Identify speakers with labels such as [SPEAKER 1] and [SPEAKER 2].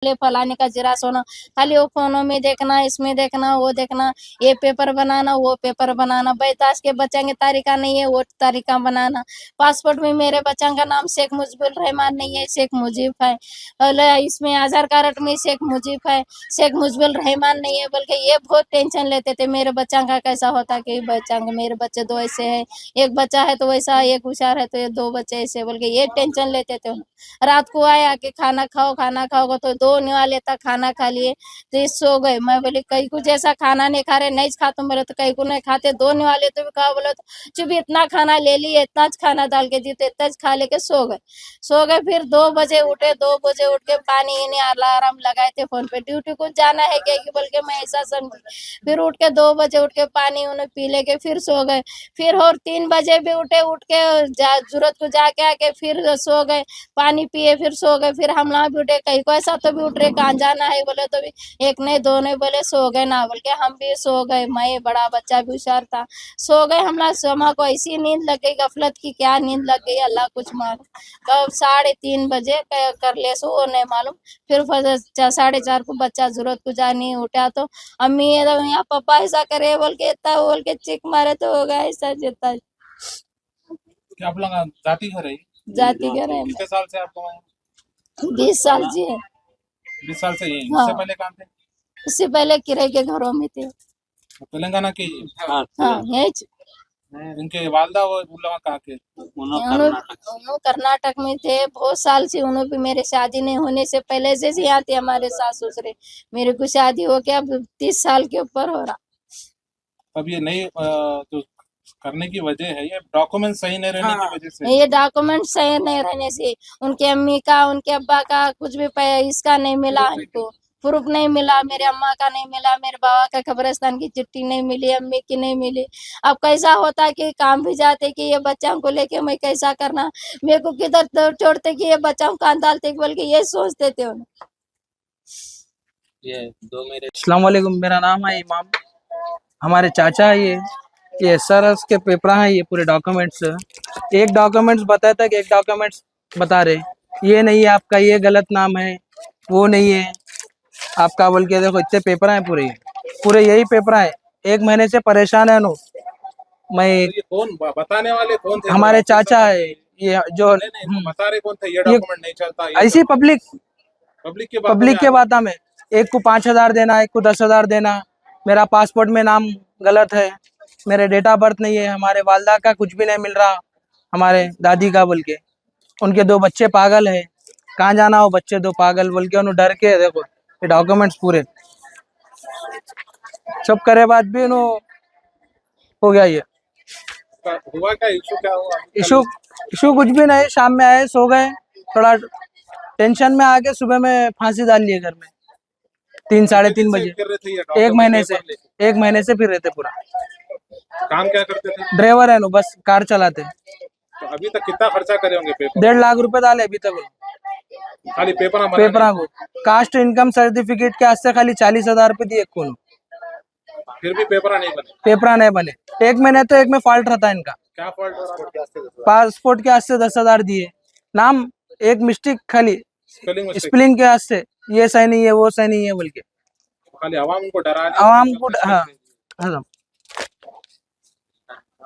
[SPEAKER 1] फलाने का जिरास होना, खाली वो फोनों में देखना, इसमें देखना, वो देखना, ये पेपर बनाना, वो पेपर बनाना, बैताश के बच्चा के तारीखा नहीं है, वो तारीखा बनाना। पासपोर्ट में मेरे बच्चा का नाम शेख मुजीबुर रहमान नहीं है, शेख मुजीब है। और इसमें आधार कार्ड में शेख मुजीब है, शेख मुजीबुर रहमान नहीं है। बल्कि ये बहुत टेंशन लेते थे मेरे बच्चा का कैसा होता कि बच्चा मेरे बच्चे दो ऐसे है, एक बच्चा है तो वैसा, एक होशियार है तो ये दो बच्चे ऐसे, बल्कि ये टेंशन लेते थे। रात को आए आके खाना खाओ, खाना खाओगे तो दो निवाले तक खाना खा लिए तो ये सो गए। मैं बोली कई कुछ ऐसा खाना नहीं खा रहे, नहीं खाता बोले तो कई को नहीं खाते, दो निवाले तो भी खाओ बोले तो चुप, इतना खाना ले लिए, इतना खाना डाल के दी तो इतना खा लेके सो गए। फिर 2 बजे उठे, 2 बजे उठ के पानी इन्हें अलार्म लगाए थे फोन पे, ड्यूटी को जाना है क्या कि बोल के मैं ऐसा समझी। फिर उठ के 2 बजे उठ के पानी उन्हें पी लेके फिर सो गए। फिर और 3 बजे भी उठे, उठ के जरूरत को जाके आके फिर सो गए, पानी पिए फिर सो गए। फिर हम लोग भी उठे, कहीं को ऐसा तो भी उठ रहे कहाँ जाना है बोले तो भी एक नहीं दो नहीं बोले सो गए ना, बोल के हम भी सो गए। मैं बड़ा बच्चा भी होशियार था, सो गए। हम लोग सोमा को ऐसी नींद लग गई, गफलत की क्या नींद लग गई अल्लाह कुछ मालूम। कब 3:30 बजे कर ले सो नहीं मालूम। फिर 4:30 को बच्चा जरूरत को जानी उठा तो अम्मी यहाँ पापा ऐसा करे बोल के इतना बोल के चिक मारे तो हो गया ऐसा जितना।
[SPEAKER 2] क्या आप लोग जाति घर है?
[SPEAKER 1] जाति घर है।
[SPEAKER 2] कितने साल से आपको वहाँ?
[SPEAKER 1] 20 साल जी है।
[SPEAKER 2] 20 साल से यही?
[SPEAKER 1] हाँ।
[SPEAKER 2] इससे पहले कहाँ थे?
[SPEAKER 1] इससे पहले किराए के घरों में थे।
[SPEAKER 2] तेलंगाना के?
[SPEAKER 1] हाँ यही।
[SPEAKER 2] इनके वालदा वो उन लोग कहाँ के?
[SPEAKER 1] उन्होंने कर्नाटक में थे बहुत साल से। उन्होंने भी मेरे शादी नहीं होने से पहले से यहाँ थे हमारे सास ससुरे। मेरे को शादी हो गया 30 साल के ऊपर हो रहा।
[SPEAKER 2] तब ये नहीं जो करने की वजह है ये डॉक्यूमेंट सही नहीं रहने की वजह से।
[SPEAKER 1] ये डॉक्यूमेंट सही नहीं रहने से उनके अम्मी का उनके अब्बा का कुछ भी इसका नहीं मिला, इनको प्रूफ नहीं मिला, मेरे अम्मा का नहीं मिला, मेरे बाबा का कब्रिस्तान की चिट्ठी नहीं मिली, अम्मी की नहीं मिली। अब कैसा होता कि काम भी जाते कि ये बच्चों को लेके मैं कैसा करना, मेरे को किधर छोड़ते कि ये बच्चों को कान डालते बोल के ये सोचते थे उन्हें।
[SPEAKER 3] अस्सलाम वालेकुम, मेरा नाम है इमाम। हमारे चाचा है ये एसआरएस के पेपर हैं, ये पूरे डॉक्यूमेंट्स। एक डॉक्यूमेंट्स बताया था कि एक डॉक्यूमेंट्स बता रहे ये नहीं है आपका, ये गलत नाम है, वो नहीं है आपका बोल के। देखो इतने पेपर हैं पूरे यही पेपर हैं। 1 महीने से परेशान है नो मैं।
[SPEAKER 2] ये कौन बताने वाले कौन थे?
[SPEAKER 3] हमारे चाचा है ये जो
[SPEAKER 2] नहीं, बता रहे कौन थे ये डॉक्यूमेंट नहीं चलता
[SPEAKER 3] ऐसी पब्लिक
[SPEAKER 2] के
[SPEAKER 3] बात में एक को 5,000 देना, एक को 10,000 देना। मेरा पासपोर्ट में नाम गलत है, मेरे डेट ऑफ बर्थ नहीं है, हमारे वालदा का कुछ भी नहीं मिल रहा, हमारे दादी का बोल के। उनके 2 बच्चे पागल है, कहाँ जाना हो बच्चे 2 पागल बोल के उन्होंने डर के। देखो ये डॉक्यूमेंट्स पूरे सब करे बाद भी उन्होंने हो गया। ये
[SPEAKER 2] हुआ क्या? इशू क्या हुआ?
[SPEAKER 3] इशू कुछ भी नहीं। शाम में आए सो गए, थोड़ा टेंशन में आके सुबह में फांसी डाल लिए घर में 3-3:30 बजे। 1 महीने से फिर रहते पूरा।
[SPEAKER 2] काम क्या करते थे?
[SPEAKER 3] ड्राइवर है नो, बस कार चलाते।
[SPEAKER 2] तो अभी तक कितना खर्चा करे होंगे पेपर?
[SPEAKER 3] 1.5 लाख रुपए डाले अभी तक
[SPEAKER 2] खाली पेपर
[SPEAKER 3] को। कास्ट इनकम सर्टिफिकेट के वास्ते खाली 40,000 रुपए दिए कौन,
[SPEAKER 2] फिर भी पेपर नहीं बने।
[SPEAKER 3] 1 महीने तो एक में फॉल्ट रहता है इनका।
[SPEAKER 2] क्या फॉल्ट?
[SPEAKER 3] पासपोर्ट के वास्ते 10,000 दिए, नाम एक मिस्टेक खाली स्पेलिंग के वास्ते, ये सही नहीं है वो सही नहीं है बोल के।
[SPEAKER 2] खाली आवाम को डरा,
[SPEAKER 3] हाँ।